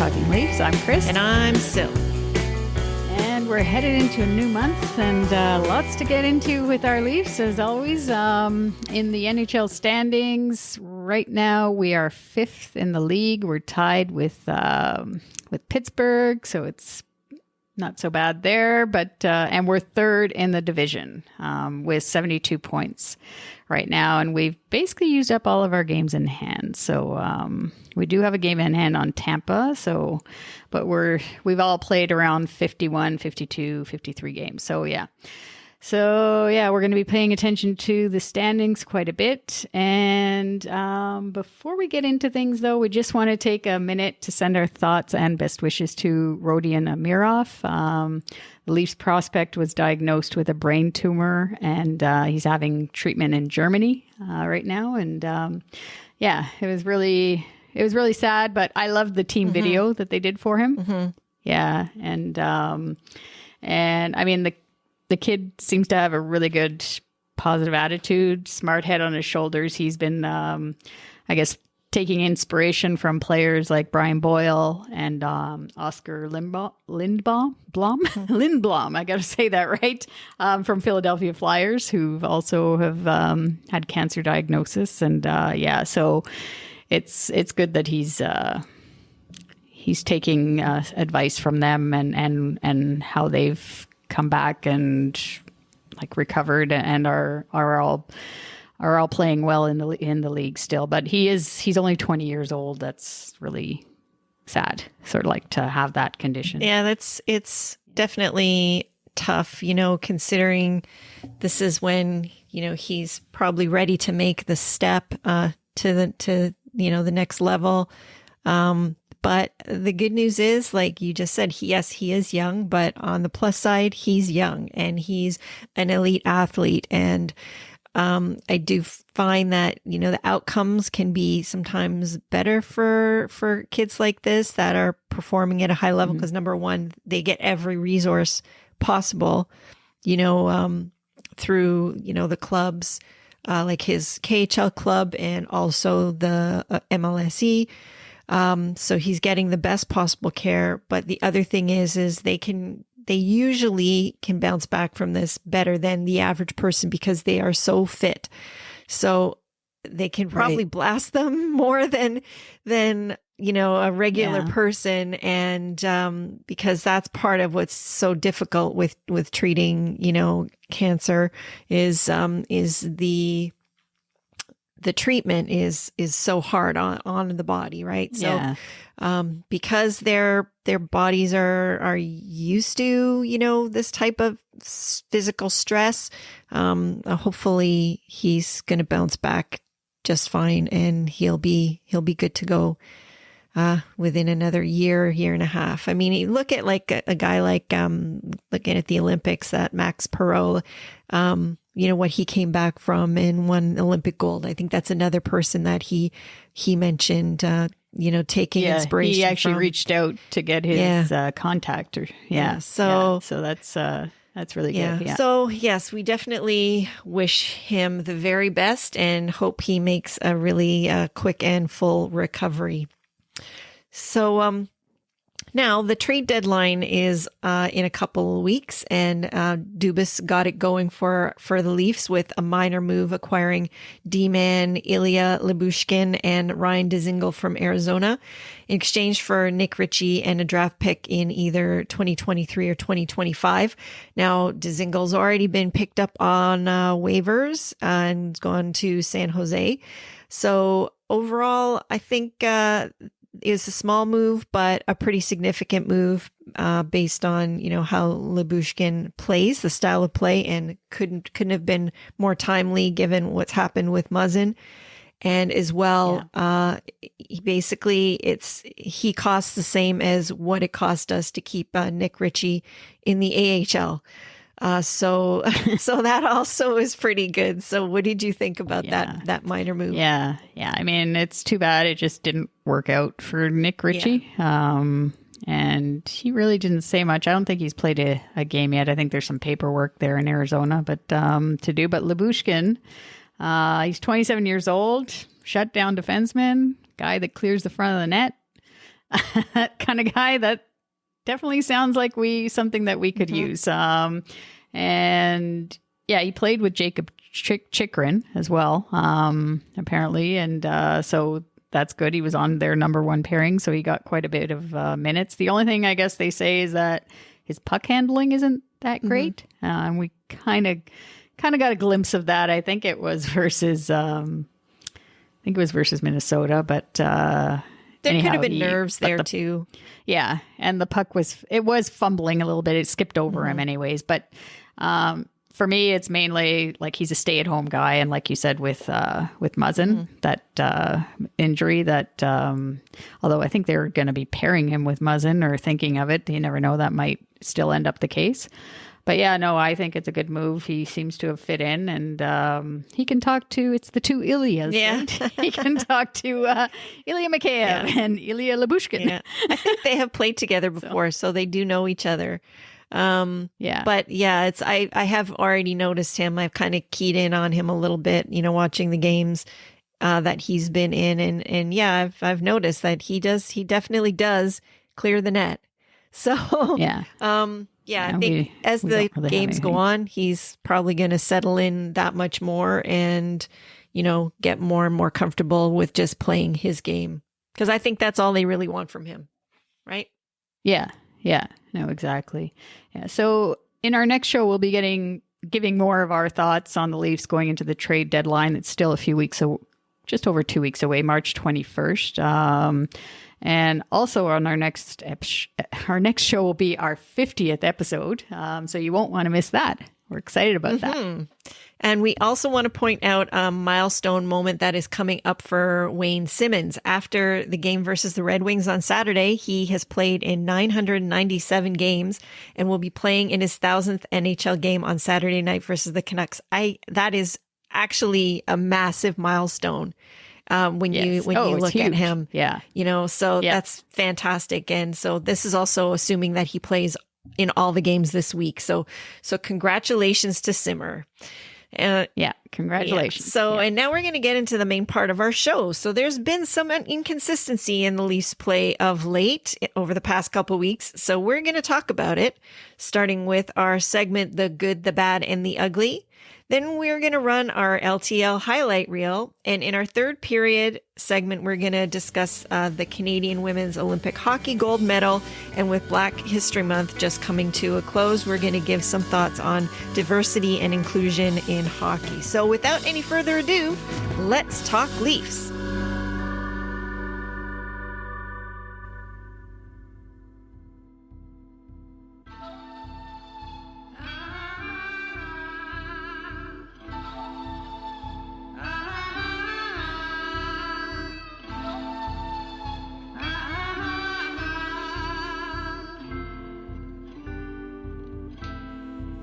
Talking Leafs. I'm Chris. And I'm Sil. And we're headed into a new month and lots to get into with our Leafs, as always. In the NHL standings, right now we are 5th in the league. We're tied with Pittsburgh, so it's not so bad there. But and we're 3rd in the division with 72 points right now. And we've basically used up all of our games in hand. So we do have a game in hand on Tampa. But we've all played around 51, 52, 53 games. So yeah, we're going to be paying attention to the standings quite a bit. And before we get into things, though, we just want to take a minute to send our thoughts and best wishes to Rodion Amirov. The Leafs prospect was diagnosed with a brain tumor, and he's having treatment in Germany right now. And it was really sad, but I loved the team video that they did for him. Mm-hmm. Yeah, and I mean the kid seems to have a really good positive attitude, smart head on his shoulders. He's been, I guess, taking inspiration from players like Brian Boyle and Oscar Lindblom. I got to say that right. From Philadelphia Flyers, who also have had cancer diagnosis. And so it's good that he's taking advice from them and how they've come back and like recovered and are all playing well in the league still. But he's only 20 years old. That's really sad, sort of like to have that condition. Yeah, it's definitely tough, considering this is when, he's probably ready to make the step to the next level. But the good news is, like you just said, he is young, but on the plus side, he's young and he's an elite athlete. And I do find that, the outcomes can be sometimes better for kids like this that are performing at a high level. Because number one, they get every resource possible, through, the clubs, like his KHL club and also the MLSE. So he's getting the best possible care. But the other thing is they usually can bounce back from this better than the average person because they are so fit. So they can probably blast them more than a regular person. And because that's part of what's so difficult with treating, cancer is the treatment is so hard on the body, right? So, because their bodies are used to, this type of physical stress, hopefully he's going to bounce back just fine and he'll be good to go, within another year and a half. I mean, you look at like a guy like, looking at the Olympics, that Max Perot, what he came back from and won Olympic gold. I think that's another person that he mentioned, taking inspiration. He actually reached out to get his contact. So that's really good. Yeah. So yes, we definitely wish him the very best and hope he makes a really quick and full recovery. So, now the trade deadline is in a couple of weeks, and Dubas got it going for the Leafs with a minor move acquiring D-man Ilya Lyubushkin and Ryan Dzingel from Arizona in exchange for Nick Ritchie and a draft pick in either 2023 or 2025. Now, Dzingel's already been picked up on waivers and gone to San Jose. So overall, I think is a small move, but a pretty significant move based on, how Lyubushkin plays, the style of play, and couldn't have been more timely given what's happened with Muzzin. And as well, he costs the same as what it cost us to keep Nick Ritchie in the AHL. So that also is pretty good. So what did you think about that minor move? Yeah. I mean, it's too bad it just didn't work out for Nick Ritchie. And he really didn't say much. I don't think he's played a game yet. I think there's some paperwork there in Arizona, but to do. But Lyubushkin, he's 27 years old, shutdown defenseman, guy that clears the front of the net. that kind of guy. That definitely sounds like something that we could use. And yeah, he played with Jacob Chikrin as well, apparently. And so that's good. He was on their number one pairing, so he got quite a bit of minutes. The only thing I guess they say is that his puck handling isn't that great. And we kind of got a glimpse of that. I think it was versus Minnesota, but there could have been nerves there too. Yeah, and the puck was fumbling a little bit. It skipped over him anyways, but for me, it's mainly like he's a stay-at-home guy, and like you said with Muzzin, that injury. That although I think they're going to be pairing him with Muzzin or thinking of it, you never know, that might still end up the case. But yeah, no, I think it's a good move. He seems to have fit in, and he can talk to. It's the two Ilyas. Yeah, right? He can talk to Ilya Mikheyev and Ilya Lyubushkin. Yeah. I think they have played together before, so they do know each other. But yeah, I have already noticed him. I've kind of keyed in on him a little bit, watching the games that he's been in, and yeah, I've noticed that he definitely does clear the net. So yeah, I think as the games go on, he's probably going to settle in that much more, and get more and more comfortable with just playing his game, because I think that's all they really want from him, right? Yeah. No, exactly. Yeah. So in our next show, we'll be giving more of our thoughts on the Leafs going into the trade deadline. It's still a few weeks, just over 2 weeks away, March 21st. And also on our next show will be our 50th episode. So you won't want to miss that. We're excited about that. And we also want to point out a milestone moment that is coming up for Wayne Simmonds. After the game versus the Red Wings on Saturday, he has played in 997 games and will be playing in his 1,000th NHL game on Saturday night versus the Canucks. That is actually a massive milestone. When you look at him, that's fantastic. And so this is also assuming that he plays in all the games this week. So congratulations to Simmer. Congratulations. Yeah. So, and now we're going to get into the main part of our show. So there's been some inconsistency in the Leafs play of late over the past couple of weeks. So we're going to talk about it, starting with our segment, The Good, the Bad, and the Ugly. Then we're going to run our LTL Highlight Reel. And in our third period segment, we're going to discuss the Canadian women's Olympic hockey gold medal. And with Black History Month just coming to a close, we're going to give some thoughts on diversity and inclusion in hockey. So without any further ado, let's talk Leafs.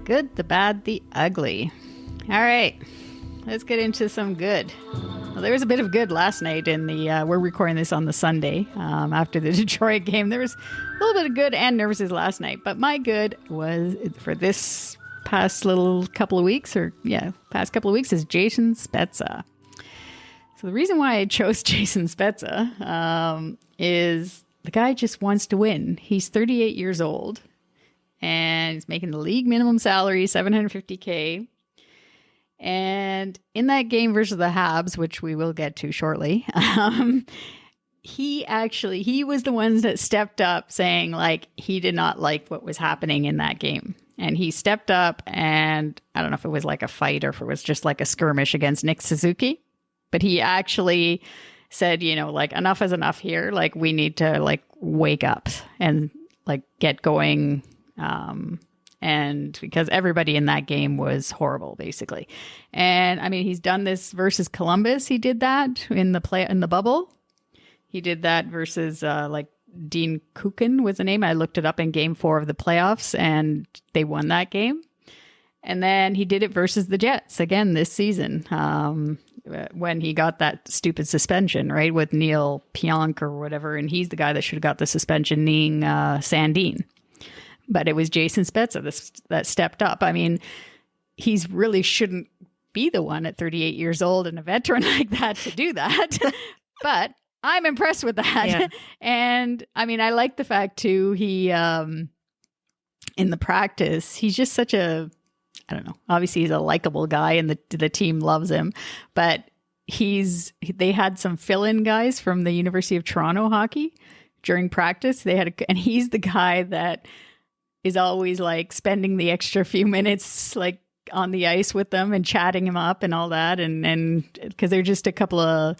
Good, the bad, the ugly. All right, let's get into some good. Well, there was a bit of good last night in the, we're recording this on the Sunday after the Detroit game. There was a little bit of good and nervousness last night, but my good was for this past couple of weeks is Jason Spezza. So the reason why I chose Jason Spezza is the guy just wants to win. He's 38 years old. And he's making the league minimum salary, $750K. And in that game versus the Habs, which we will get to shortly, he was the ones that stepped up saying like he did not like what was happening in that game. And he stepped up, and I don't know if it was like a fight or if it was just like a skirmish against Nick Suzuki, but he actually said, like enough is enough here. Like we need to like wake up and like get going. And because everybody in that game was horrible, basically. And I mean, he's done this versus Columbus. He did that in the bubble. He did that versus, Dean Kukin was the name. I looked it up in game 4 of the playoffs, and they won that game. And then he did it versus the Jets again this season, when he got that stupid suspension, right, with Neil Pionk or whatever. And he's the guy that should have got the suspension, kneeing Sandin. But it was Jason Spezza that stepped up. I mean, he's really shouldn't be the one at 38 years old and a veteran like that to do that. But I'm impressed with that. Yeah. And I mean, I like the fact too, he, in the practice, he's just such a, I don't know, obviously he's a likable guy and the team loves him, but they had some fill-in guys from the University of Toronto hockey during practice. And he's the guy that is always like spending the extra few minutes like on the ice with them and chatting him up and all that. And because they're just a couple of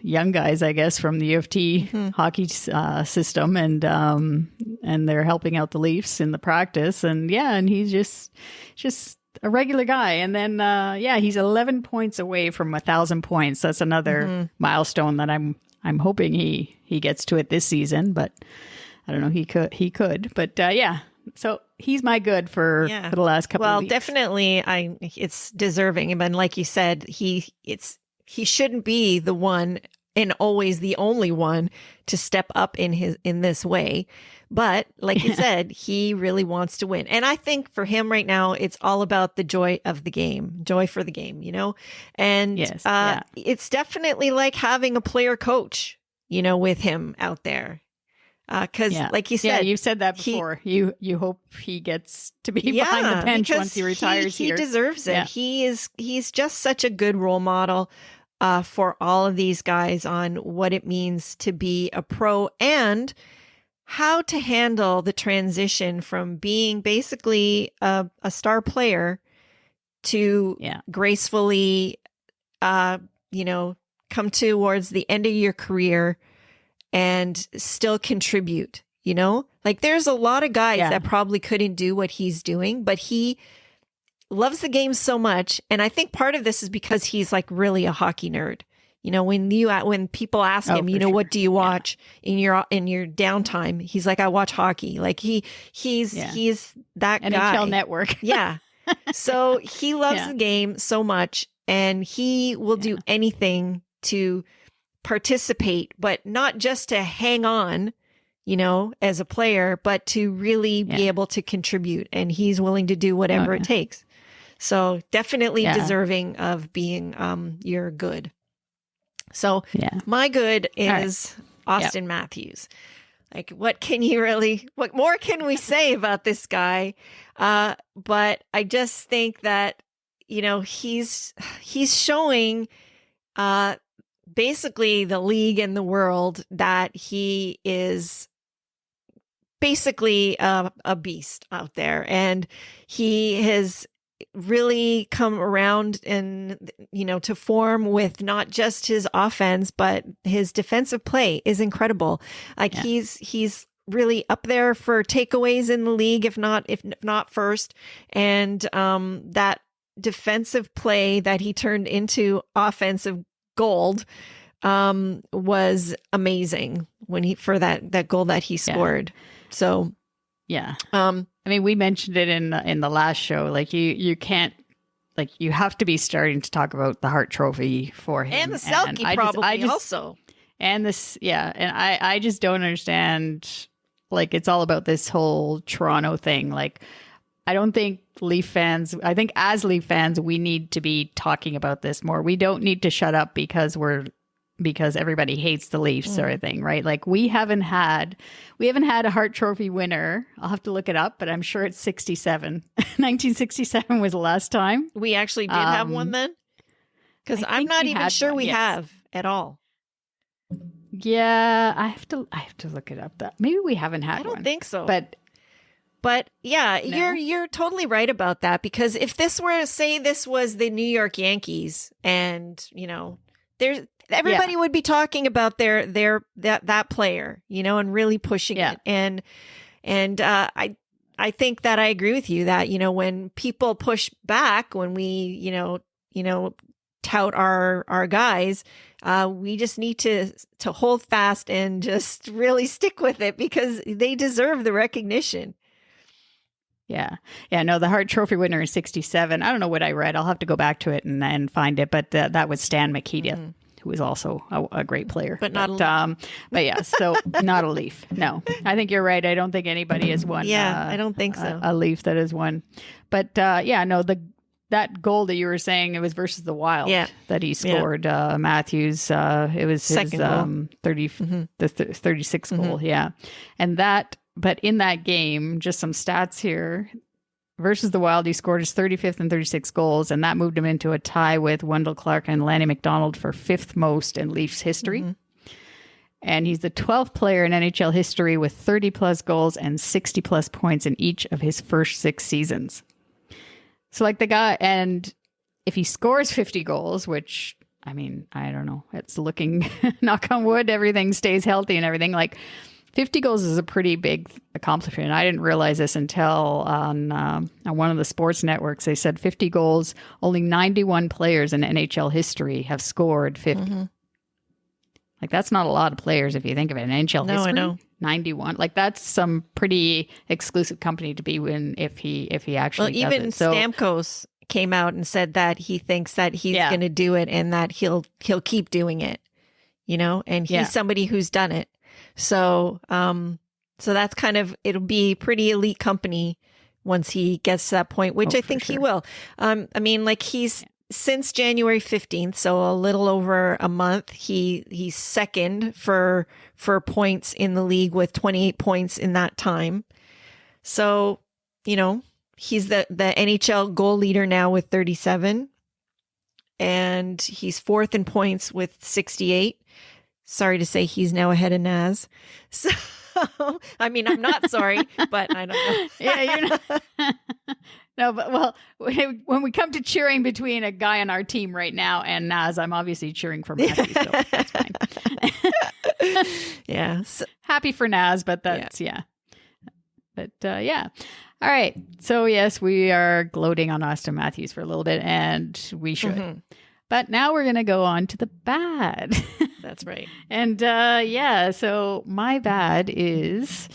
young guys, I guess, from the U of T hockey system, and they're helping out the Leafs in the practice. And and he's just a regular guy. And then he's 11 points away from 1,000 points. That's another milestone that I'm hoping he gets to it this season, but I don't know. He could, but so he's my good for the last couple of weeks. Well, definitely it's deserving. But like you said, he shouldn't be the one and always the only one to step up in this way. But like you said, he really wants to win. And I think for him right now, it's all about the joy of the game, joy for the game, and it's definitely like having a player coach, with him out there. Because like you said, you've said that before. You hope he gets to be behind the bench once he retires. He deserves it. Yeah. He's just such a good role model for all of these guys on what it means to be a pro and how to handle the transition from being basically a star player to gracefully, come towards the end of your career and still contribute, like there's a lot of guys that probably couldn't do what he's doing, but he loves the game so much. And I think part of this is because he's like really a hockey nerd. When people ask him, what do you watch in your downtime? He's like, I watch hockey. Like he's that NHL guy. Network. Yeah. So he loves the game so much, and he will do anything to participate, but not just to hang on, as a player, but to really be able to contribute. And he's willing to do whatever it takes. So definitely deserving of being your good. So my good is Austin Matthews. Like, what more can we say about this guy? But I just think that, he's showing basically the league and the world that he is basically a beast out there. And he has really come around and, to form with not just his offense, but his defensive play is incredible. Like he's really up there for takeaways in the league, if not first. And that defensive play that he turned into offensive gold was amazing for that goal that he scored. So I mean, we mentioned it in the last show. Like you can't, like, you have to be starting to talk about the Hart Trophy for him and the Selke also. And this, and I just don't understand. Like, it's all about this whole Toronto thing. Like, I don't think I think as Leaf fans, we need to be talking about this more. We don't need to shut up because everybody hates the Leafs sort of thing, right? Like, we haven't had a Hart Trophy winner. I'll have to look it up, but I'm sure it's 67. 1967 was the last time. We actually did have one then? Because I'm not even sure we have at all. Yeah, I have to look it up. Maybe we haven't had one. I don't think so. But yeah, no? You're totally right about that, because if this was the New York Yankees, and everybody would be talking about that player, and really pushing it. And I think that I agree with you that, when people push back, when we, tout our guys, we just need to hold fast and just really stick with it, because they deserve the recognition. Yeah. No, the Hart Trophy winner is 67. I don't know what I read. I'll have to go back to it and find it. But that was Stan Mikita, who was also a great player. But not a Leaf. But yeah, so not a Leaf. No, I think you're right. I don't think anybody has won. Yeah, I don't think so. A Leaf that has won. But no, the that goal that you were saying, it was versus the Wild that he scored. Matthews, it was Second his 36th goal. Yeah. And but in that game, just some stats here. Versus the Wild, he scored his 35th and 36 goals, and that moved him into a tie with Wendell Clark and Lanny McDonald for 5th most in Leafs history. And he's the 12th player in NHL history with 30-plus goals and 60-plus points in each of his first 6 seasons. So, like, the guy, and if he scores 50 goals, which, I mean, I don't know, it's looking, knock on wood, everything stays healthy and everything, like, 50 goals is a pretty big accomplishment. I didn't realize this until on one of the sports networks. They said 50 goals, only 91 players in NHL history have scored 50. Like, that's not a lot of players if you think of it. In NHL history, I know. 91. Like, that's some pretty exclusive company to be in if he actually does even it. So, Stamkos came out and said that he thinks that he's going to do it and that he'll keep doing it, and he's somebody who's done it. So, so that's kind of, it'll be pretty elite company once he gets to that point, which I think he will. I mean, like, he's since January 15th, so a little over a month, he's second for points in the league with 28 points in that time. So, he's the NHL goal leader now with 37, and he's 4th in points with 68. Sorry to say he's now ahead of Naz. So, I mean, I'm not sorry, but I don't know. Yeah, you're not. No, but well, when we come to cheering between a guy on our team right now and Naz, I'm obviously cheering for Matthew, so that's fine. Yeah. So, happy for Naz, but that's, But yeah. All right. So, yes, we are gloating on Austin Matthews for a little bit, and we should. But now we're going to go on to the bad. That's right. And so my bad is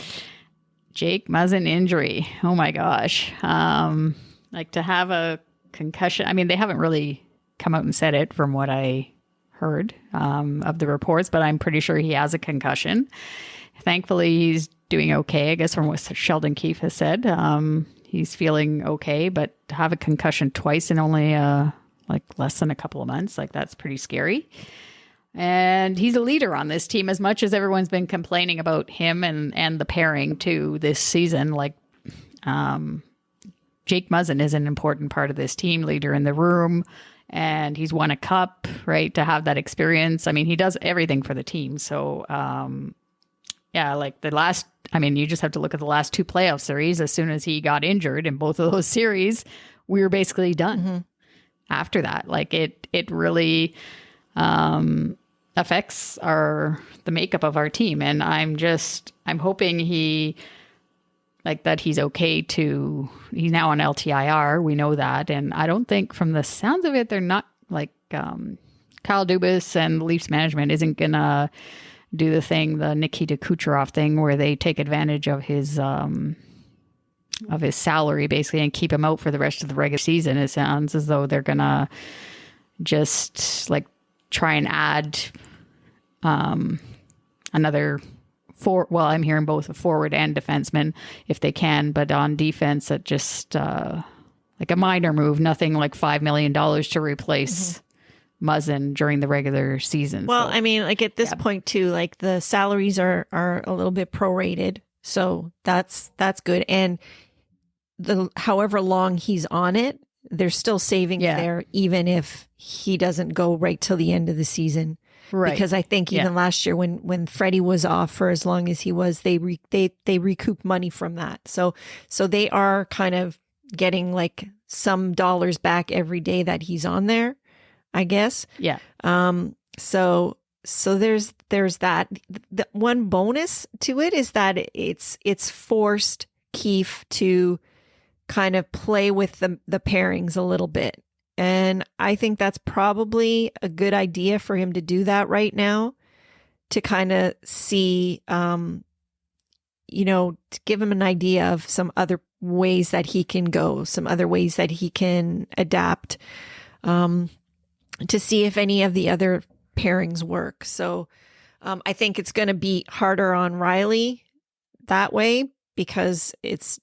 Jake Muzzin injury. Oh my gosh. Like, to have a concussion. I mean, they haven't really come out and said it from what I heard of the reports, but I'm pretty sure he has a concussion. Thankfully, he's doing okay, I guess, from what Sheldon Keefe has said. He's feeling okay, but to have a concussion twice in only like less than a couple of months, like, that's pretty scary. And he's a leader on this team, as much as everyone's been complaining about him and the pairing too this season. Like, Jake Muzzin is an important part of this team, leader in the room, and he's won a cup, right? To have that experience. I mean, he does everything for the team. So, like you just have to look at the last 2 playoff series. As soon as he got injured in both of those series, we were basically done. After that, like, it really affects the makeup of our team. And I'm hoping that he's okay he's now on LTIR. We know that. And I don't think, from the sounds of it, they're not like, Kyle Dubas and Leafs management isn't going to do the Nikita Kucherov thing where they take advantage of his salary basically and keep him out for the rest of the regular season. It sounds as though they're going to just like try and add another I'm hearing both a forward and defenseman if they can, but on defense, it just like a minor move, nothing like $5 million to replace Muzzin during the regular season. Well, so, I mean, like, at this point too, like, the salaries are a little bit prorated, so that's good. And however long he's on it, there's still savings there, even if he doesn't go right till the end of the season. Right. Because I think even last year when Freddie was off for as long as he was, they recoup money from that. So they are kind of getting like some dollars back every day that he's on there, I guess. Yeah. So there's that. The one bonus to it is that it's forced Keefe to kind of play with the pairings a little bit. And I think that's probably a good idea for him to do that right now, to kind of see, to give him an idea of some other ways that he can go, some other ways that he can adapt, to see if any of the other pairings work. So I think it's going to be harder on Riley that way, because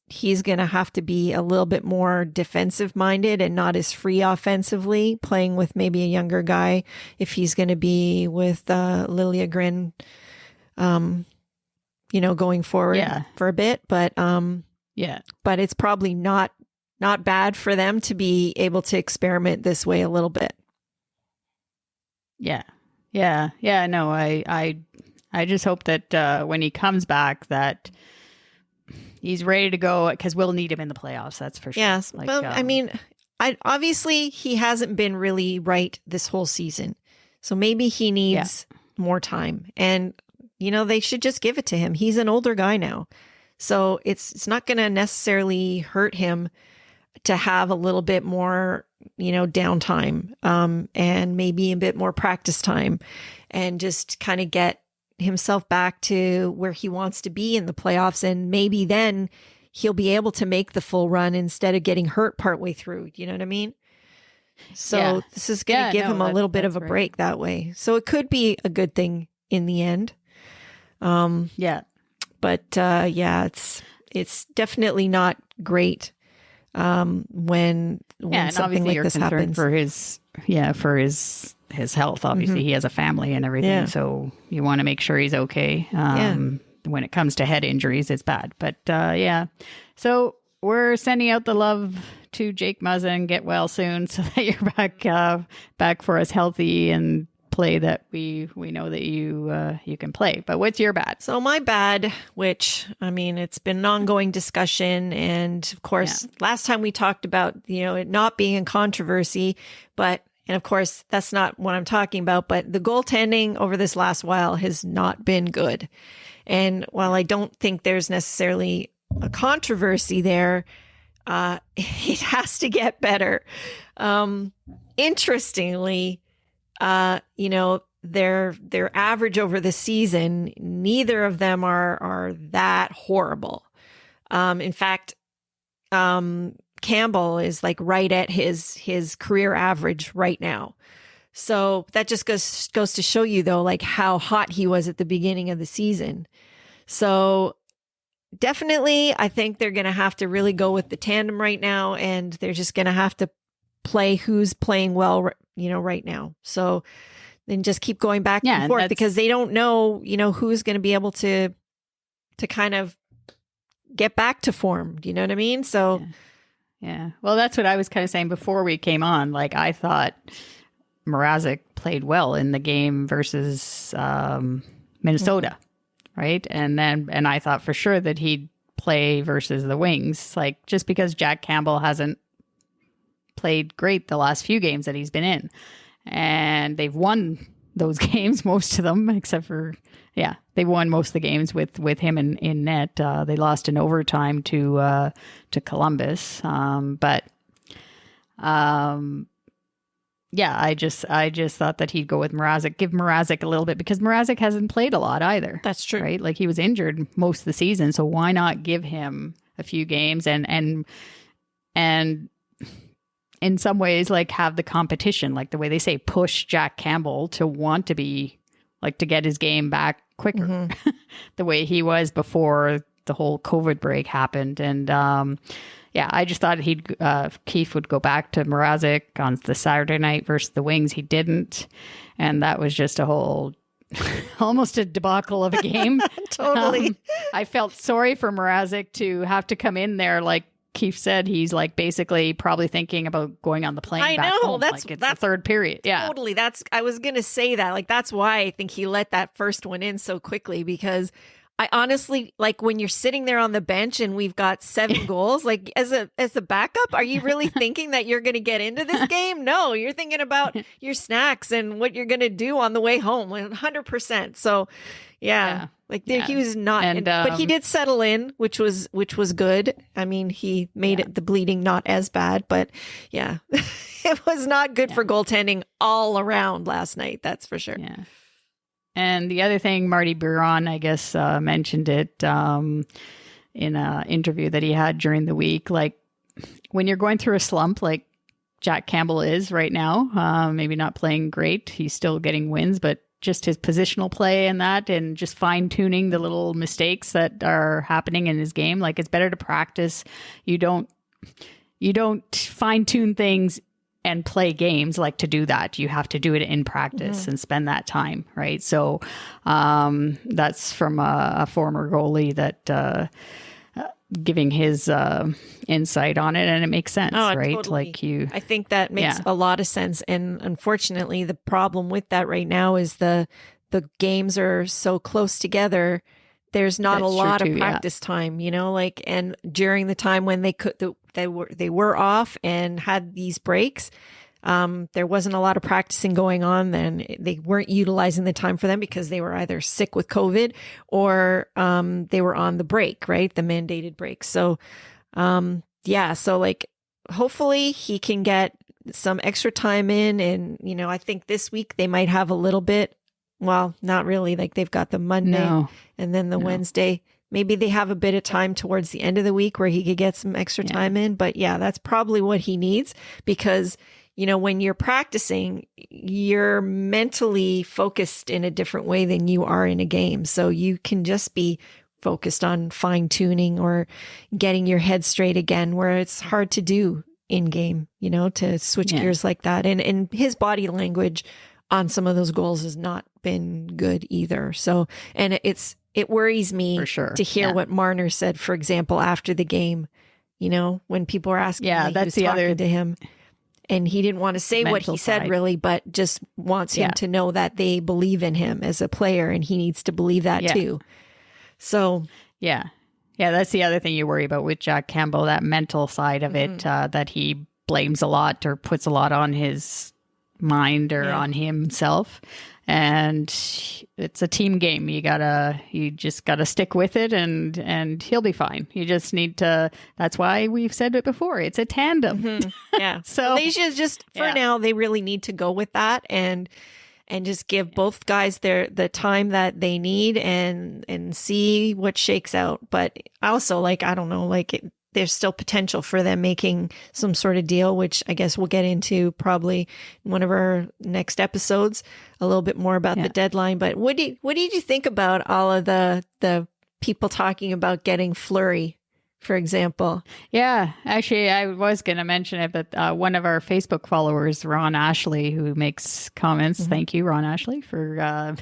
he's going to have to be a little bit more defensive minded and not as free offensively, playing with maybe a younger guy if he's going to be with Liljegren, going forward for a bit. But but it's probably not bad for them to be able to experiment this way a little bit. Yeah. No, I just hope that when he comes back that he's ready to go, because we'll need him in the playoffs. That's for sure. Yes. Well, I mean, obviously he hasn't been really right this whole season. So maybe he needs more time, and they should just give it to him. He's an older guy now. So it's not going to necessarily hurt him to have a little bit more, downtime, and maybe a bit more practice time, and just kind of get himself back to where he wants to be in the playoffs. And maybe then he'll be able to make the full run instead of getting hurt partway through. You know what I mean? So this is going to give him a little bit of a break that way. So it could be a good thing in the end. But it's definitely not great when something like this happens. For his health. Obviously, he has a family and everything, so you want to make sure he's okay. When it comes to head injuries, it's bad. But so we're sending out the love to Jake Muzzin. Get well soon, so that you're back for us healthy and play that we know that you can play. But what's your bad? So my bad, which it's been an ongoing discussion, and of course last time we talked about it not being in controversy, and of course that's not what I'm talking about, but the goaltending over this last while has not been good. And while I don't think there's necessarily a controversy there, it has to get better. Interestingly, their average over the season, neither of them are that horrible. In fact, Campbell is like right at his career average right now. So that just goes to show you though, like how hot he was at the beginning of the season. So definitely, I think they're going to have to really go with the tandem right now, and they're just going to have to play who's playing well, right now. So then just keep going back and forth, because they don't know, who's going to be able to kind of get back to form. Do you know what I mean? So yeah. Well, that's what I was kind of saying before we came on. Like, I thought Mrazek played well in the game versus Minnesota, right? And I thought for sure that he'd play versus the Wings, like just because Jack Campbell hasn't played great the last few games that he's been in, and they've won those games, most of them, except for they won most of the games with him in net. They lost in overtime to Columbus, but I just thought that he'd go with Mrazek, give Mrazek a little bit, because Mrazek hasn't played a lot either. That's true, right? Like, he was injured most of the season, so why not give him a few games and in some ways, like, have the competition, like the way they say, push Jack Campbell to want to be, like, to get his game back quicker, the way he was before the whole COVID break happened. And I just thought Keefe would go back to Mrazek on the Saturday night versus the Wings. He didn't, and that was just a whole almost a debacle of a game. Totally. I felt sorry for Mrazek to have to come in there, like Keefe said. He's like basically probably thinking about going on the plane back home. That's the third period. Yeah, totally. I was going to say that. Like, that's why I think he let that first one in so quickly, because I honestly, like, when you're sitting there on the bench and we've got 7 goals, like, as a backup, are you really thinking that you're going to get into this game? No, you're thinking about your snacks and what you're going to do on the way home, 100%. So he was not, but he did settle in, which was good. I mean, he made it, the bleeding not as bad, but it was not good for goaltending all around last night. That's for sure. Yeah. And the other thing, Marty Biron, I guess, mentioned it in an interview that he had during the week. Like, when you're going through a slump, like Jack Campbell is right now, maybe not playing great, he's still getting wins, but just his positional play and that, and just fine tuning the little mistakes that are happening in his game. Like, it's better to practice. You don't fine tune things and play games. Like, to do that, you have to do it in practice and spend that time. Right. So, that's from a former goalie that, giving his insight on it, and it makes sense, right? Totally. Like, I think that makes a lot of sense. And unfortunately, the problem with that right now is the games are so close together. There's not a lot of practice time, like, and during the time when they were off and had these breaks, there wasn't a lot of practicing going on. Then they weren't utilizing the time for them because they were either sick with COVID or they were on the break, right? The mandated break. So, so like, hopefully he can get some extra time in. And, I think this week they might have a little bit, well, not really. Like, they've got the Monday and then the Wednesday. Maybe they have a bit of time towards the end of the week where he could get some extra time in. But yeah, that's probably what he needs, because when you're practicing, you're mentally focused in a different way than you are in a game. So you can just be focused on fine tuning or getting your head straight again, where it's hard to do in game, to switch gears like that. And his body language on some of those goals has not been good either. So, and it worries me for sure to hear what Marner said, for example, after the game, when people are asking, that's the other to him. And he didn't want to say what he said, really, but just wants him to know that they believe in him as a player, and he needs to believe that too. So, yeah, that's the other thing you worry about with Jack Campbell, that mental side of it, that he blames a lot or puts a lot on his mind or on himself. And it's a team game. You just gotta stick with it, and he'll be fine. You just need to, that's why we've said it before. It's a tandem. Yeah. So they should just, for now, they really need to go with that and just give both guys the time that they need and see what shakes out. But also, like, I don't know, like, there's still potential for them making some sort of deal, which I guess we'll get into probably in one of our next episodes, a little bit more about the deadline. But what did you think about all of the people talking about getting Fleury, for example? Yeah, actually, I was going to mention it, but one of our Facebook followers, Ron Ashley, who makes comments, thank you, Ron Ashley, for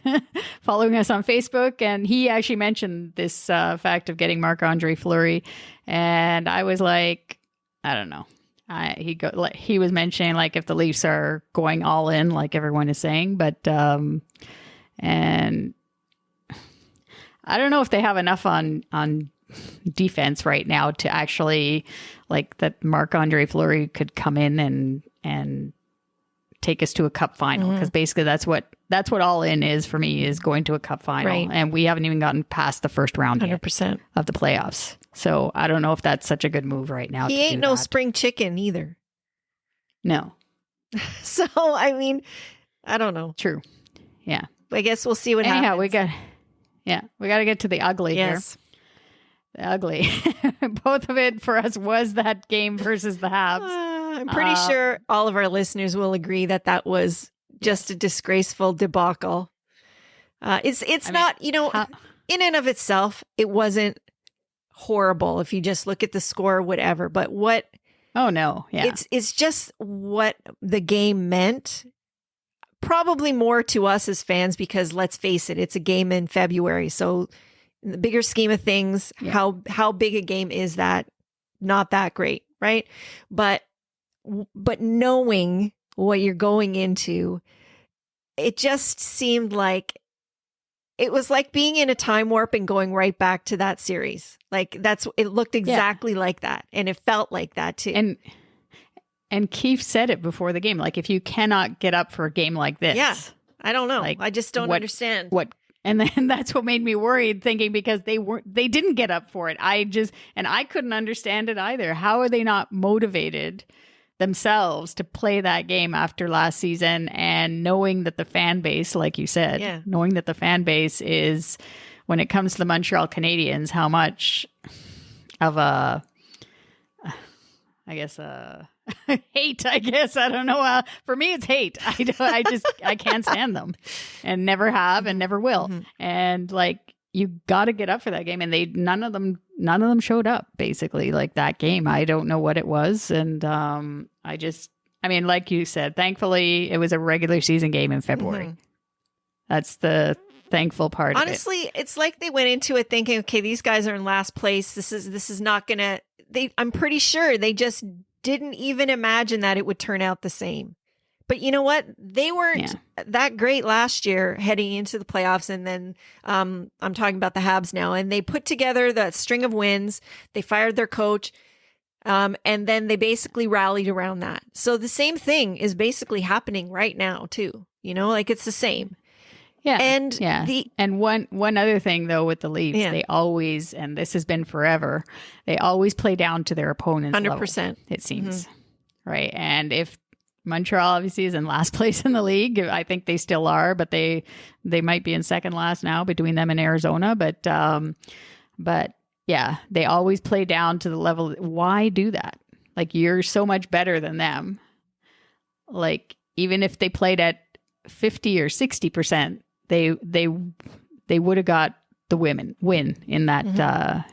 following us on Facebook. And he actually mentioned this fact of getting Marc-Andre Fleury. And I was like, I don't know. He was mentioning, like, if the Leafs are going all in, like everyone is saying, but and I don't know if they have enough on defense right now to actually, like, that Marc-Andre Fleury could come in and take us to a cup final, because basically that's what all in is for me, is going to a cup final, and we haven't even gotten past the first round 100% of the playoffs. So I don't know if that's such a good move right now. He ain't no spring chicken either. No. So I mean, I don't know. True. Yeah. I guess we'll see what happens. We got to get to the ugly here. The ugly. Both of it for us was that game versus the Habs. I'm pretty sure all of our listeners will agree that was just a disgraceful debacle. It's not, in and of itself, it wasn't horrible if you just look at the score, whatever. But what? Oh no, yeah. It's just what the game meant. Probably more to us as fans, because let's face it, it's a game in February. So in the bigger scheme of things, how big a game is that? Not that great, right? But knowing what you're going into, it just seemed like it was like being in a time warp and going right back to that series. Like, it looked exactly like that, and it felt like that too. And Keefe said it before the game, like, if you cannot get up for a game like this, I don't know. Like, I just don't understand what. And then that's what made me worried, thinking, because they didn't get up for it. I couldn't understand it either. How are they not motivated themselves to play that game after last season, and knowing that the fan base, like you said, knowing that the fan base is, when it comes to the Montreal Canadiens, how much of a hate, I guess. I don't know. For me, it's hate. I can't stand them, and never have and never will. And like, you got to get up for that game. And none of them showed up, basically, like that game. I don't know what it was. And like you said, thankfully it was a regular season game in February. That's the thankful part. Honestly, it's like they went into it thinking, okay, these guys are in last place. This is not gonna. I'm pretty sure they just didn't even imagine that it would turn out the same. But you know what? They weren't that great last year heading into the playoffs. And then I'm talking about the Habs now. And they put together that string of wins. They fired their coach. And then they basically rallied around that. So the same thing is basically happening right now too. You know, like it's the same. Yeah. And one other thing though with the Leafs, they always, and this has been forever, they always play down to their opponent's 100%. level, it seems. Right. And if Montreal obviously is in last place in the league, I think they still are, but they might be in second last now between them and Arizona. But yeah, they always play down to the level. Why do that? Like, you're so much better than them. Like, even if they played at 50 or 60%, they would have got the win in that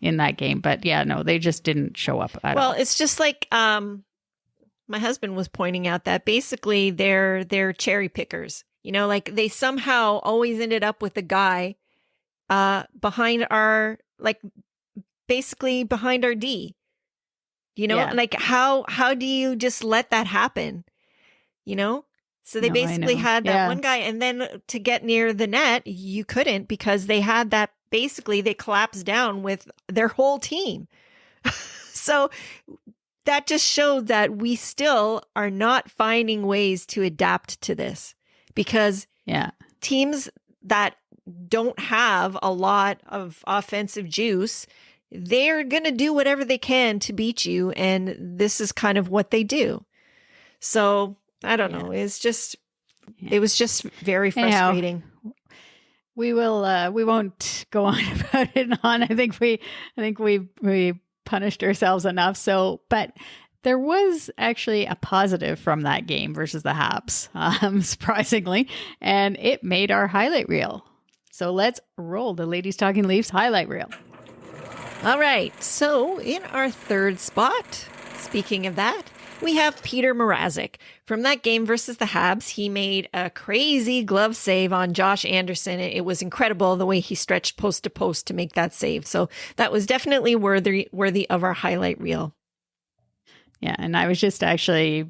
in that game. But yeah, no, they just didn't show up at all. Well, it's just like my husband was pointing out that basically they're cherry pickers. You know, like they somehow always ended up with a guy behind our, like, basically behind our D. You know, like how do you just let that happen? You know? So they basically had that one guy, and then to get near the net, you couldn't, because they had that, basically they collapsed down with their whole team. So that just showed that we still are not finding ways to adapt to this, because teams that don't have a lot of offensive juice, they're going to do whatever they can to beat you. And this is kind of what they do. So I don't know. It's just, it was just very frustrating. Anyhow, we won't go on about it on. I think we punished ourselves enough. So, but there was actually a positive from that game versus the Habs, surprisingly, and it made our highlight reel. So let's roll the Ladies Talking Leafs highlight reel. All right. So in our third spot, speaking of that, we have Peter Mrazek. From that game versus the Habs, he made a crazy glove save on Josh Anderson. It was incredible the way he stretched post to post to make that save. So that was definitely worthy of our highlight reel. Yeah, and I was just actually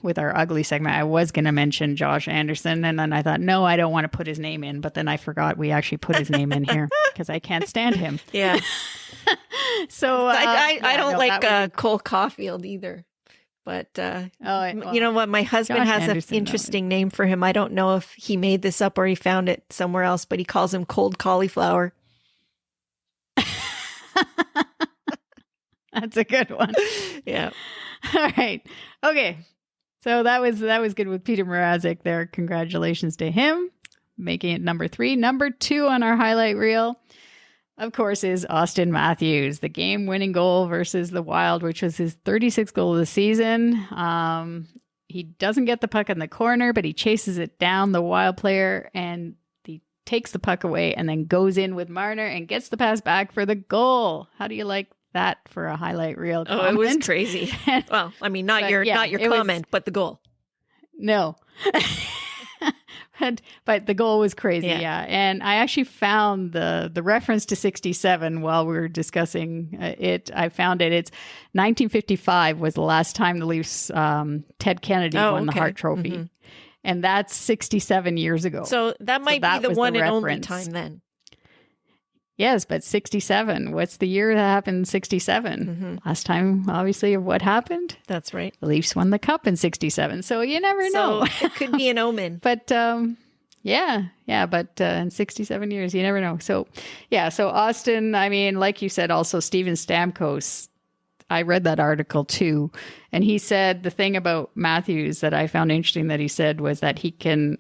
with our ugly segment, I was going to mention Josh Anderson, and then I thought, no, I don't want to put his name in, but then I forgot we actually put his name in here because I can't stand him. Yeah. So I don't like Cole Caulfield either. But you know what? My husband has an interesting name for him. I don't know if he made this up or he found it somewhere else, but he calls him Cold Cauliflower. That's a good one. Yeah. All right. Okay. So that was good with Peter Mrazek there. Congratulations to him, making it number 3. Number 2 on our highlight reel, of course, is Austin Matthews, the game-winning goal versus the Wild, which was his 36th goal of the season. He doesn't get the puck in the corner, but he chases it down, the Wild player, and he takes the puck away and then goes in with Marner and gets the pass back for the goal. How do you like that for a highlight reel comment? Oh, it was crazy. Well, I mean, not your comment, but the goal. No. But the goal was crazy, yeah. And I actually found the reference to 67 while we were discussing it. I found it. It's 1955 was the last time the Leafs, Ted Kennedy won the Hart Trophy. Mm-hmm. And that's 67 years ago. So that might be the one and only time then. Yes, but 67. What's the year that happened in 67? Mm-hmm. Last time, obviously, of what happened? That's right. The Leafs won the Cup in 67. So you never know. So it could be an omen. But but in 67 years, you never know. So, so Austin, I mean, like you said, also Steven Stamkos, I read that article too. And he said the thing about Matthews that I found interesting that he said was that he can,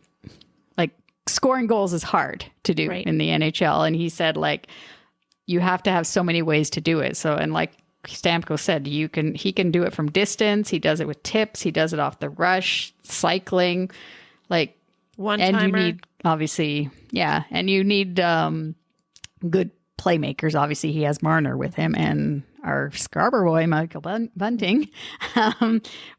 scoring goals is hard to do in the NHL. And he said, you have to have so many ways to do it. So, and Stamkos said, he can do it from distance. He does it with tips. He does it off the rush, cycling, like one-timer. And you need, obviously, and you need good playmakers. Obviously, he has Marner with him, and our Scarborough boy, Michael Bunting,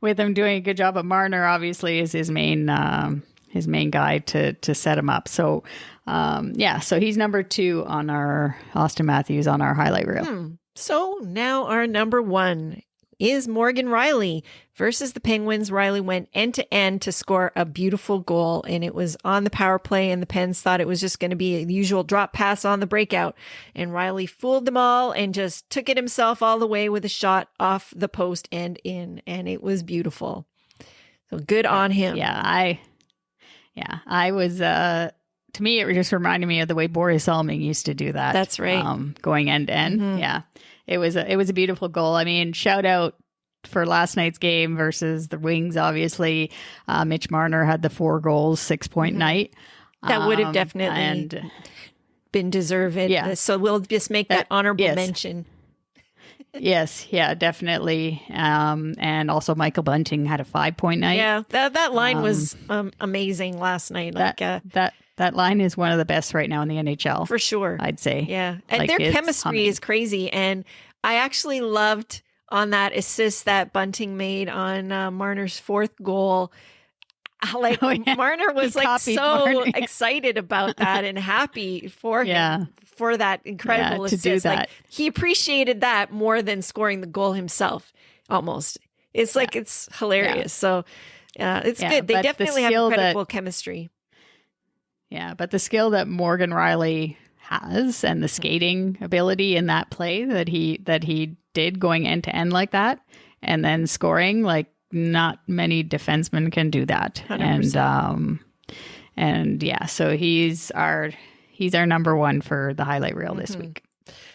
with him doing a good job. But Marner, obviously, is his main guy to set him up. So, so he's number 2 on our Austin Matthews on our highlight reel. So now our number 1 is Morgan Rielly versus the Penguins. Rielly went end to end to score a beautiful goal, and it was on the power play, and the Pens thought it was just going to be the usual drop pass on the breakout, and Rielly fooled them all and just took it himself all the way with a shot off the post and in, and it was beautiful. So good on him. I was, to me, it just reminded me of the way Boris Salming used to do that. That's right. Going end to end. Mm-hmm. Yeah. It was a beautiful goal. I mean, shout out for last night's game versus the Wings, obviously. Mitch Marner had the 4 goals, 6-point night. That would have definitely been deserved. Yeah. So we'll just make that honorable mention. Yes, definitely. And also Michael Bunting had a 5-point night. Yeah, that line was amazing last night. That line is one of the best right now in the NHL. For sure. I'd say. Yeah. And their chemistry is crazy. And I actually loved on that assist that Bunting made on Marner's 4th goal. Like Marner was so excited about that and happy for him for that incredible assist. To do that. Like, he appreciated that more than scoring the goal himself, almost. It's like, it's hilarious. So it's good. They definitely have incredible chemistry. Yeah, but the skill that Morgan Rielly has and the skating ability in that play that he did going end to end like that and then scoring, like not many defensemen can do that. 100%. So he's our number 1 for the highlight reel this week.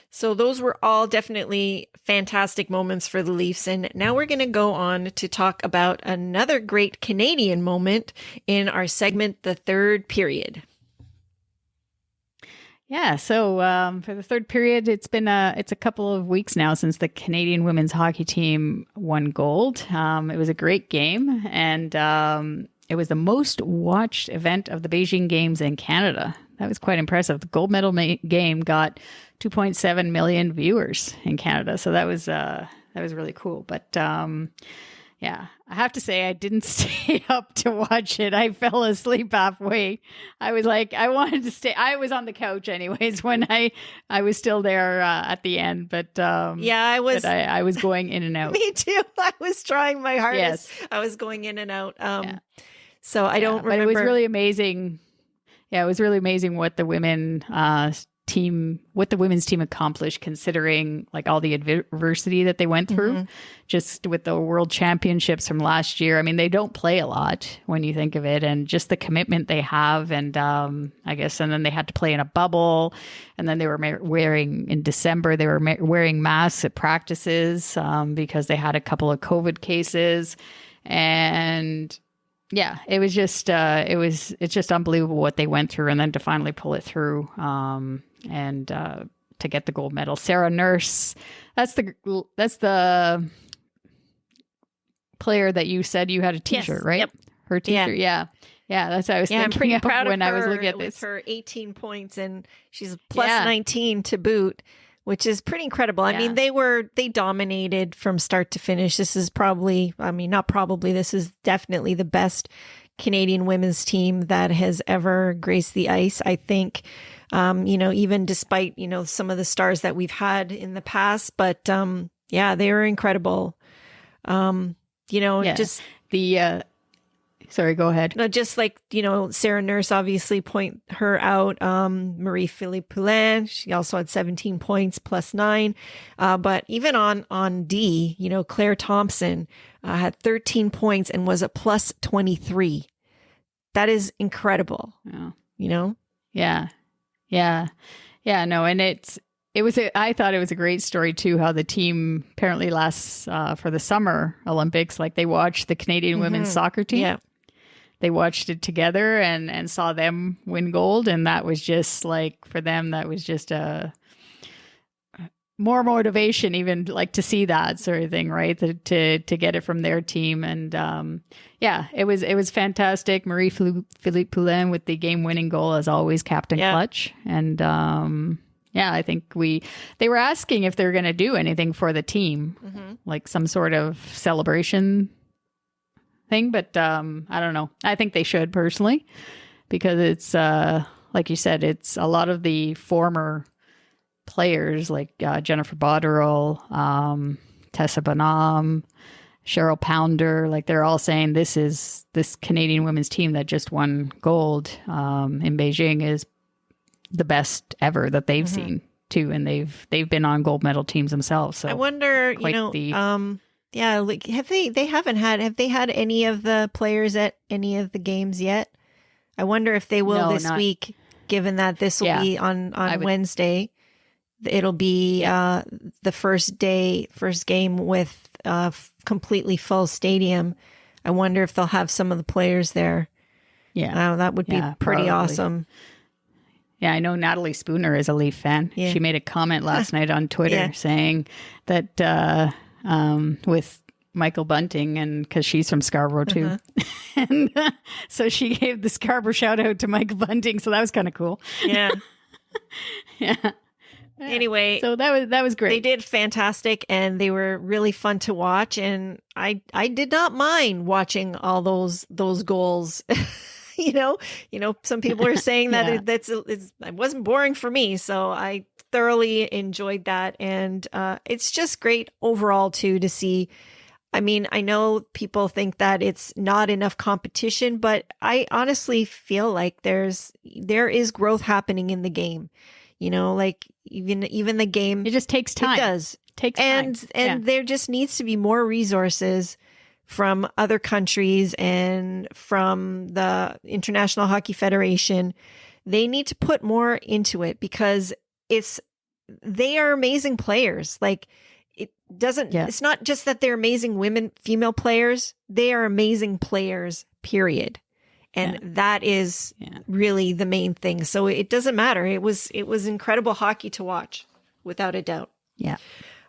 So those were all definitely fantastic moments for the Leafs. And now we're going to go on to talk about another great Canadian moment in our segment, The Third Period. Yeah, so for the third period, it's a couple of weeks now since the Canadian women's hockey team won gold. It was a great game, and it was the most watched event of the Beijing Games in Canada. That was quite impressive. The gold medal game got 2.7 million viewers in Canada, so that was really cool. But I have to say I didn't stay up to watch it. I fell asleep halfway. I was like, I wanted to stay. I was on the couch anyways when I was still there at the end. But I was. But I was going in and out. Me too. I was trying my hardest. Yes. I was going in and out. So I don't remember. But it was really amazing. Yeah, it was really amazing what the women's team accomplished, considering like all the adversity that they went through, just with the World Championships from last year. I mean, they don't play a lot when you think of it, and just the commitment they have, and I guess, and then they had to play in a bubble, and then they were wearing in December. They were wearing masks at practices because they had a couple of COVID cases, and. Yeah, it was just it's just unbelievable what they went through, and then to finally pull it through, and to get the gold medal. Sarah Nurse, that's the player that you said you had a T-shirt, right? Yep. Her T-shirt, yeah. That's what I was thinking. I'm pretty proud when of her I was looking at this. With her 18 points, and she's plus 19 to boot, which is pretty incredible. I mean, they dominated from start to finish. This is this is definitely the best Canadian women's team that has ever graced the ice. I think, even despite, some of the stars that we've had in the past, but they were incredible. Just the, sorry, go ahead. No, just like, Sarah Nurse, obviously point her out. Marie-Philippe Poulin, she also had 17 points plus 9. But even on D, Claire Thompson had 13 points and was a plus 23. That is incredible. Yeah. No, and I thought it was a great story too, how the team apparently lasts for the Summer Olympics. Like they watched the Canadian women's soccer team. Yeah. They watched it together and saw them win gold. And that was just like, for them, that was just more motivation, even like to see that sort of thing, right? To get it from their team. And it was fantastic. Marie-Philippe Poulin with the game-winning goal, as always, Captain Clutch. And I think they were asking if they're going to do anything for the team, like some sort of celebration thing. But I don't know. I think they should, personally, because it's like you said, it's a lot of the former players like Jennifer Botterill, Tessa Bonhomme, Cheryl Pounder, like they're all saying this Canadian women's team that just won gold in Beijing is the best ever that they've seen too, and they've been on gold medal teams themselves. So I wonder, have they had any of the players at any of the games yet? I wonder if they will this week, given that this will be on Wednesday. It'll be the first game with a completely full stadium. I wonder if they'll have some of the players there. Yeah. That would be pretty awesome. Yeah, I know Natalie Spooner is a Leaf fan. Yeah. She made a comment last night on Twitter saying that with Michael Bunting, and because she's from Scarborough too. And so she gave the Scarborough shout out to Michael Bunting. So that was kind of cool. Yeah. Yeah. Anyway, so that was great. They did fantastic, and they were really fun to watch. And I did not mind watching all those goals. you know, some people are saying that it wasn't boring for me, so I thoroughly enjoyed that. And it's just great overall too to see. I mean, I know people think that it's not enough competition, but I honestly feel like there is growth happening in the game. Like even the game, it just takes time. It does. Takes time. And there just needs to be more resources from other countries and from the International Hockey Federation. They need to put more into it because they are amazing players. Like it's not just that they're amazing female players. They are amazing players, period. And that is really the main thing. So it doesn't matter. It was incredible hockey to watch, without a doubt. Yeah.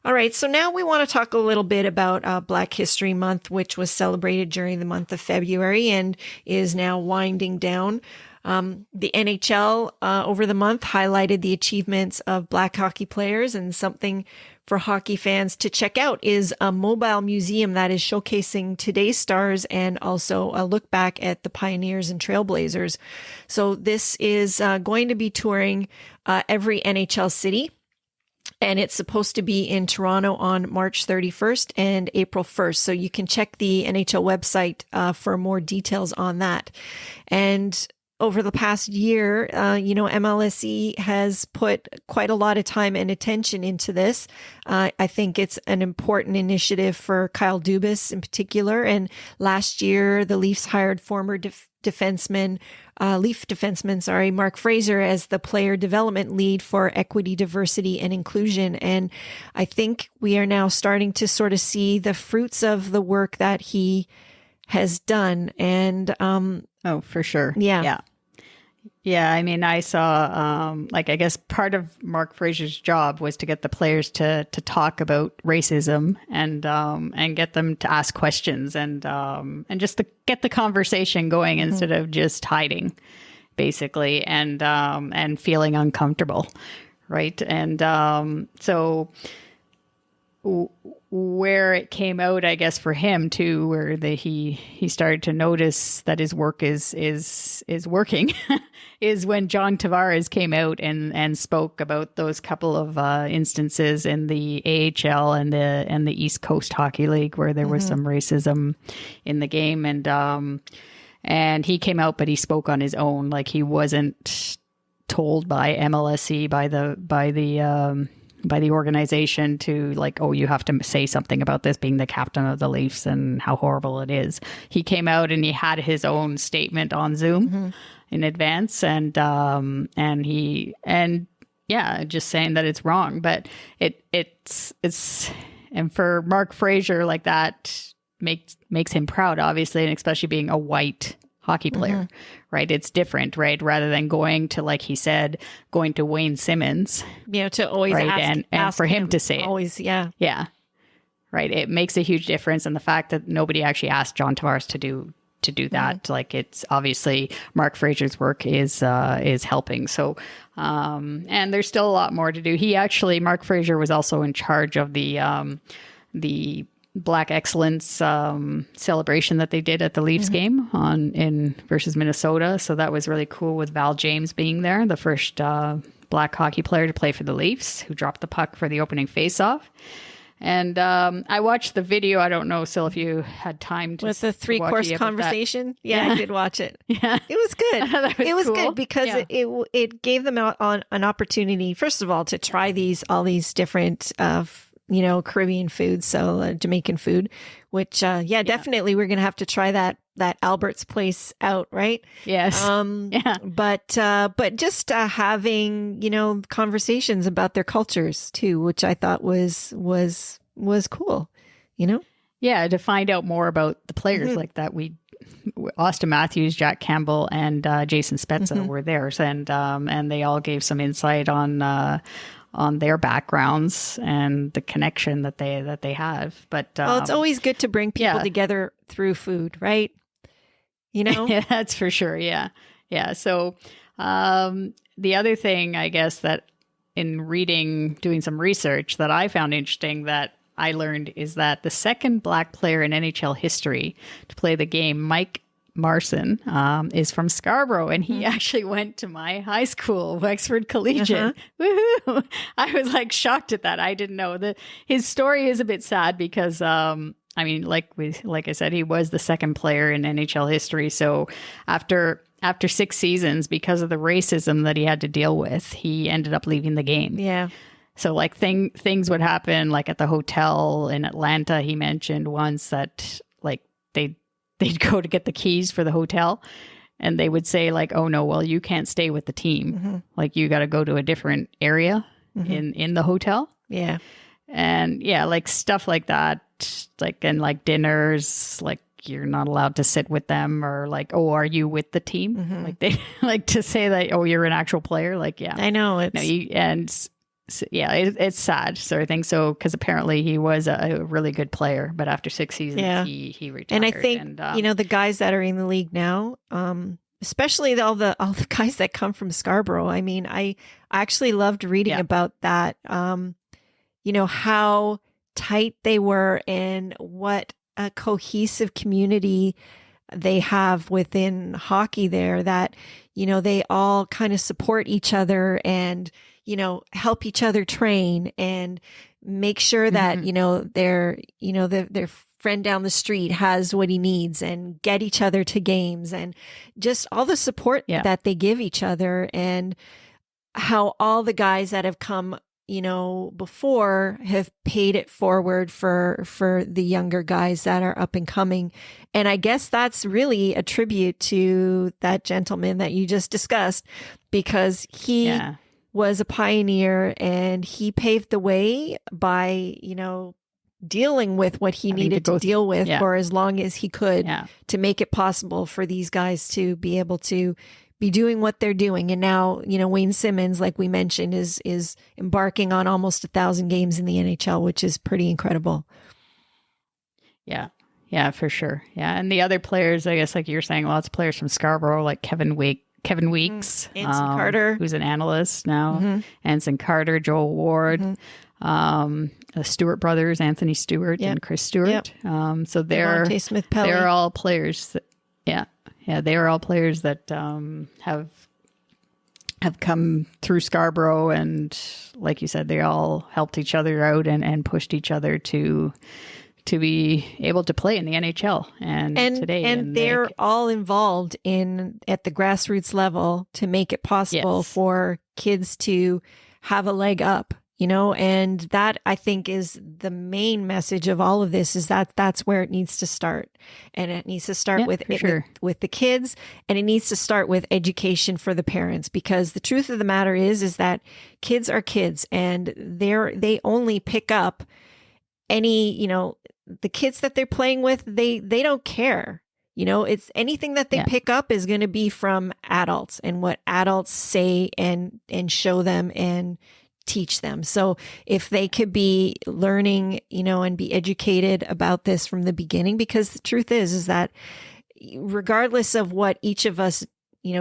All right. So now we want to talk a little bit about Black History Month, which was celebrated during the month of February and is now winding down. The NHL over the month highlighted the achievements of Black hockey players, and something for hockey fans to check out is a mobile museum that is showcasing today's stars and also a look back at the pioneers and trailblazers. So this is going to be touring every NHL city. And it's supposed to be in Toronto on March 31st and April 1st. So you can check the NHL website for more details on that. And over the past year, MLSE has put quite a lot of time and attention into this. I think it's an important initiative for Kyle Dubas in particular. And last year, the Leafs hired former Leaf defenseman, Mark Fraser, as the player development lead for equity, diversity, and inclusion. And I think we are now starting to sort of see the fruits of the work that he has done. And oh, for sure. Yeah. Yeah, I mean, I saw, I guess part of Mark Fraser's job was to get the players to talk about racism and get them to ask questions and just to get the conversation going instead of just hiding, basically, and feeling uncomfortable, right? And so where it came out, I guess, for him too, where he started to notice that his work is working, is when John Tavares came out and spoke about those couple of instances in the AHL and the East Coast Hockey League where there was some racism in the game, and he came out, but he spoke on his own, like he wasn't told by MLSE by the organization to like, oh, you have to say something about this, being the captain of the Leafs and how horrible it is. He came out and he had his own statement on Zoom in advance, and just saying that it's wrong, but it's and for Mark Fraser, like that makes him proud, obviously, and especially being a white hockey player, right? It's different, right? Rather than going to, like he said, going to Wayne Simmons, to always right? And for him to say always, it. Yeah. Right. It makes a huge difference. And the fact that nobody actually asked John Tavares to do that, like, it's obviously Mark Fraser's work is helping. So, and there's still a lot more to do. Mark Fraser was also in charge of the Black Excellence celebration that they did at the Leafs game in versus Minnesota. So that was really cool, with Val James being there, the first Black hockey player to play for the Leafs, who dropped the puck for the opening faceoff. And I watched the video. I don't know, Sil, if you had time to with the 3-course conversation. Yeah, I did watch it. Yeah, it was good. It was cool. Good because it gave them an opportunity, first of all, to try all these different Caribbean foods, so Jamaican food, which definitely we're gonna have to try that Albert's place out, right? Yes. But just having conversations about their cultures too, which I thought was cool. Yeah, to find out more about the players like that. Austin Matthews, Jack Campbell, and Jason Spezza were there, and they all gave some insight on their backgrounds and the connection that they have. But it's always good to bring people together through food, right? Yeah, that's for sure. Yeah. So the other thing, I guess, that in doing some research that I found interesting that I learned is that the second Black player in NHL history to play the game, Mike Marson, is from Scarborough, and he actually went to my high school, Wexford Collegiate. Woohoo! I was like shocked at that. I didn't know his story is a bit sad because, like I said, he was the second player in NHL history. So after 6 seasons, because of the racism that he had to deal with, he ended up leaving the game. Yeah. So like things would happen, like at the hotel in Atlanta. He mentioned once that like they'd go to get the keys for the hotel, and they would say like, "Oh no, well, you can't stay with the team. Like, you got to go to a different area in the hotel." Yeah. And like stuff like that, like dinners, like you're not allowed to sit with them, or like, "Oh, are you with the team?" Like they like to say that, "Oh, you're an actual player." Like, yeah, I know it's sad sort of thing. So, because apparently he was a really good player, but after 6 seasons, he retired. And I think the guys that are in the league now, especially all the guys that come from Scarborough. I mean, I actually loved reading about that. How tight they were and what a cohesive community they have within hockey there. That they all kind of support each other and help each other train and make sure that, their friend down the street has what he needs, and get each other to games, and just all the support that they give each other, and how all the guys that have come, before have paid it forward for the younger guys that are up and coming. And I guess that's really a tribute to that gentleman that you just discussed, because he was a pioneer, and he paved the way by, dealing with what he needed to deal with for as long as he could to make it possible for these guys to be able to be doing what they're doing. And now, Wayne Simmons, like we mentioned, is embarking on almost 1,000 games in the NHL, which is pretty incredible. Yeah, for sure. Yeah. And the other players, I guess, like you're saying, lots of players from Scarborough, like Kevin Weeks, Anson Carter, who's an analyst now, Anson Carter, Joel Ward, the Stewart brothers, Anthony Stewart and Chris Stewart. So they're all players. They are all players that have come through Scarborough, and like you said, they all helped each other out and pushed each other to be able to play in the NHL and they're all involved at the grassroots level to make it possible for kids to have a leg up, and that, I think, is the main message of all of this, is that that's where it needs to start. And it needs to start with the kids, and it needs to start with education for the parents, because the truth of the matter is that kids are kids, and they only pick up any, the kids that they're playing with, they don't care. It's anything that they pick up is going to be from adults and what adults say and show them and teach them. So if they could be learning, and be educated about this from the beginning, because the truth is that regardless of what each of us,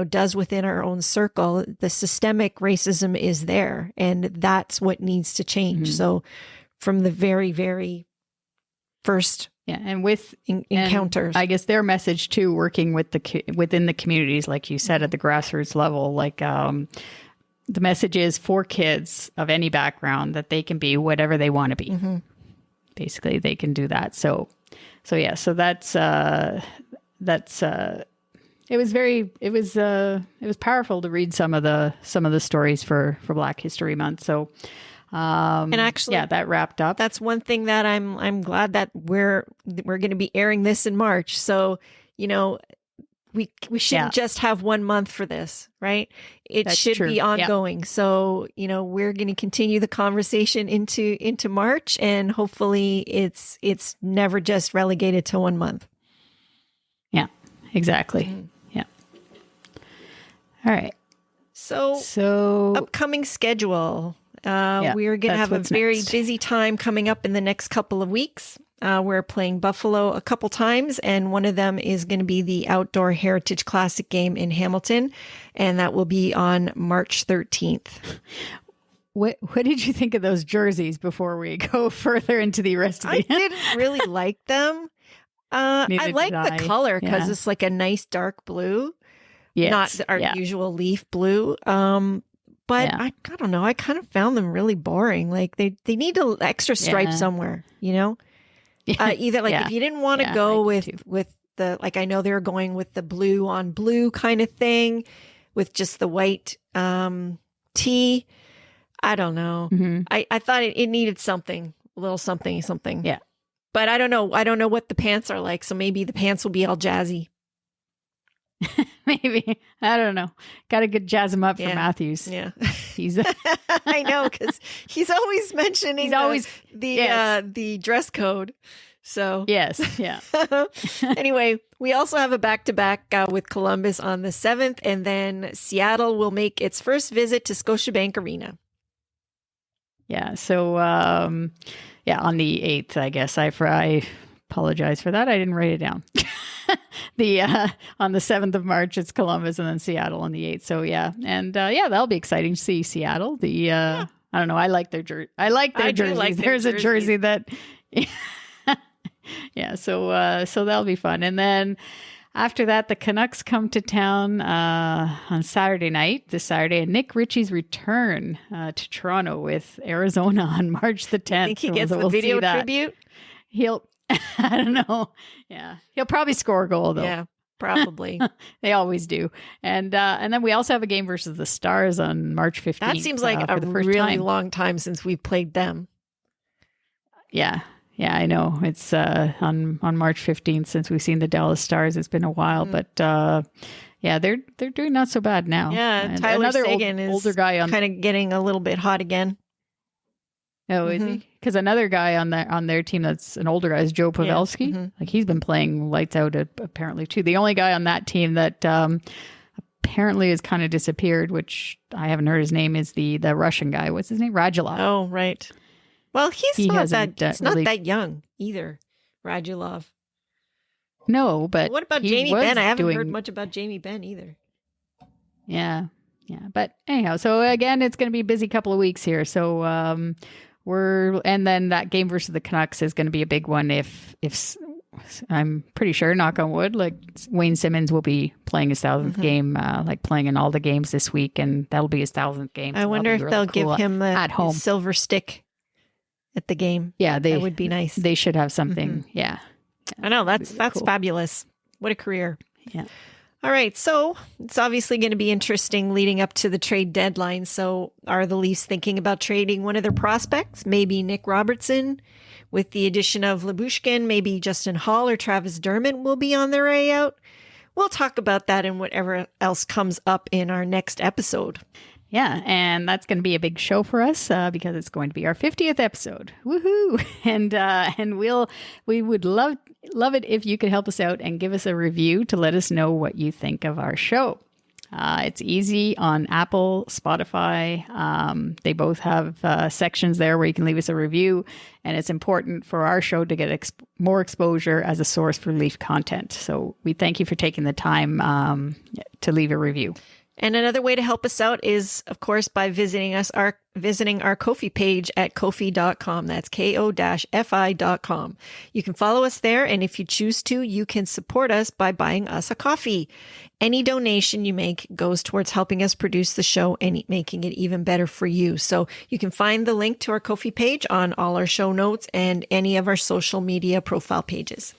does within our own circle, the systemic racism is there, and that's what needs to change. So from the very, very first and with encounters. And I guess their message too, working with within the communities, like you said, at the grassroots level, like the message is for kids of any background that they can be whatever they want to be. Basically, they can do that. So that's it was powerful to read some of the stories for Black History Month. So. And actually, that wrapped up. That's one thing that I'm glad that we're going to be airing this in March. So, we shouldn't just have 1 month for this, right? It should be ongoing. So, we're going to continue the conversation into March, and hopefully it's never just relegated to 1 month. Yeah, exactly. Yeah. All right. So upcoming schedule. We are going to have a very busy time coming up in the next couple of weeks. We're playing Buffalo a couple times, and one of them is going to be the Outdoor Heritage Classic game in Hamilton, and that will be on March 13th. What did you think of those jerseys before we go further into the rest of the I didn't really like them. I like the color because it's like a nice dark blue, not our usual leaf blue. But I don't know. I kind of found them really boring. Like they need an extra stripe somewhere, Either if you didn't want to go with the, like, I know they were going with the blue on blue kind of thing with just the white tee. I don't know. I thought it needed something, a little something. Yeah. But I don't know. I don't know what the pants are like. So maybe the pants will be all jazzy. Maybe. I don't know. Got to jazz him up for Matthews. Yeah. He's I know, because he's always mentioning the dress code. So yes. Yeah. Anyway, we also have a back-to-back with Columbus on the 7th, and then Seattle will make its first visit to Scotiabank Arena. Yeah. So on the 8th, I guess. I apologize for that. I didn't write it down. On the 7th of March, it's Columbus, and then Seattle on the 8th. So and that'll be exciting to see Seattle. I don't know. I like their jersey. I like their jerseys. There's a jersey that, So that'll be fun. And then after that, the Canucks come to town on Saturday night, this Saturday, and Nick Ritchie's return to Toronto with Arizona on March the 10th. I think he gets the video tribute. I don't know. Yeah. He'll probably score a goal, though. Yeah, probably. They always do. And then we also have a game versus the Stars on March 15th. That seems like a really long time since we've played them. Yeah. Yeah, I know. It's on March 15th since we've seen the Dallas Stars. It's been a while, but they're doing not so bad now. Yeah, and Tyler Seguin is older guy kind of getting a little bit hot again. Oh, is he? Because another guy on their team that's an older guy is Joe Pavelski. Yeah. Like, he's been playing lights out apparently too. The only guy on that team that apparently has kind of disappeared, which I haven't heard his name, is the Russian guy. What's his name? Radulov. Oh, right. Well, he's not that young either, Radulov. No, but what about Jamie Benn? I haven't heard much about Jamie Benn either. Yeah. Yeah. But anyhow, so again, it's going to be a busy couple of weeks here. So and then that game versus the Canucks is going to be a big one. If I'm pretty sure, knock on wood, like Wayne Simmons will be playing his 1,000th game, like playing in all the games this week, and that'll be his 1,000th game. I wonder if they'll give him at home silver stick at the game. Yeah, that would be nice. They should have something. Yeah. I know, that's cool. Fabulous. What a career. Yeah. All right, so it's obviously going to be interesting leading up to the trade deadline. So are the Leafs thinking about trading one of their prospects? Maybe Nick Robertson. With the addition of Lyubushkin, maybe Justin Hall or Travis Dermott will be on their way out. We'll talk about that and whatever else comes up in our next episode. Yeah, and that's going to be a big show for us because it's going to be our 50th episode. Woohoo! And we would love love it if you could help us out and give us a review to let us know what you think of our show. It's easy on Apple, Spotify. They both have sections there where you can leave us a review. And it's important for our show to get more exposure as a source for Leaf content. So we thank you for taking the time to leave a review. And another way to help us out is, of course, by visiting our Ko-fi page at ko-fi.com. That's ko-fi.com. You can follow us there, and if you choose to, you can support us by buying us a coffee. Any donation you make goes towards helping us produce the show and making it even better for you. So you can find the link to our Ko-fi page on all our show notes and any of our social media profile pages.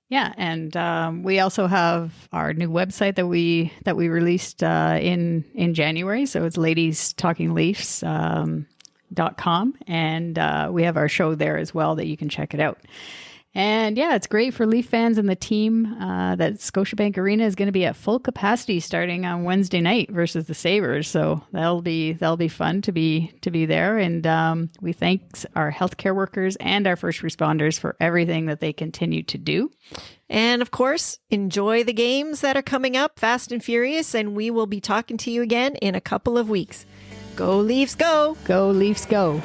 Yeah, and we also have our new website that we released in January. So it's ladiestalkingleafs.com, and we have our show there as well that you can check it out. And yeah, it's great for Leaf fans and the team that Scotiabank Arena is going to be at full capacity starting on Wednesday night versus the Sabres. So that'll be fun to be there. And we thank our healthcare workers and our first responders for everything that they continue to do. And of course, enjoy the games that are coming up, Fast and Furious, and we will be talking to you again in a couple of weeks. Go Leafs, go! Go Leafs, go!